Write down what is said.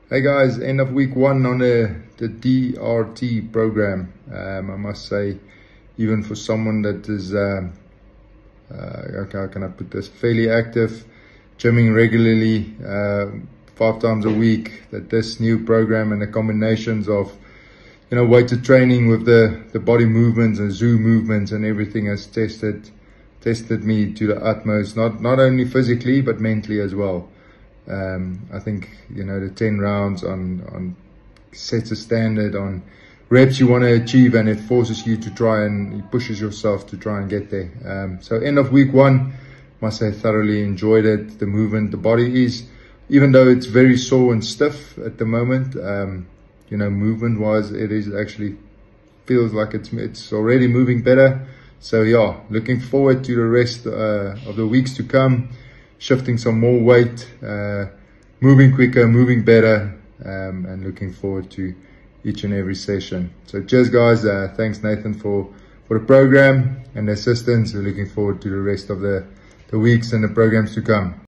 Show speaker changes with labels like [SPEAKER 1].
[SPEAKER 1] Hey guys, end of week one on the DRT program. I must say, even for someone that is, how can I put this, fairly active, gymming regularly, 5 times a week, that this new program and the combinations of, weighted training with the body movements and zoo movements and everything has tested me to the utmost, not only physically but mentally as well. I think, the 10 rounds on sets a standard on reps you want to achieve, and it forces you to try and it pushes yourself to try and get there. So end of week one, must say thoroughly enjoyed it. The movement, the body is, even though it's very sore and stiff at the moment, movement wise, it is actually feels like it's already moving better. So yeah, looking forward to the rest of the weeks to come, shifting some more weight, moving quicker, moving better, and looking forward to each and every session. So cheers guys, thanks Nathan for the program and the assistance. We're looking forward to the rest of the weeks and the programs to come.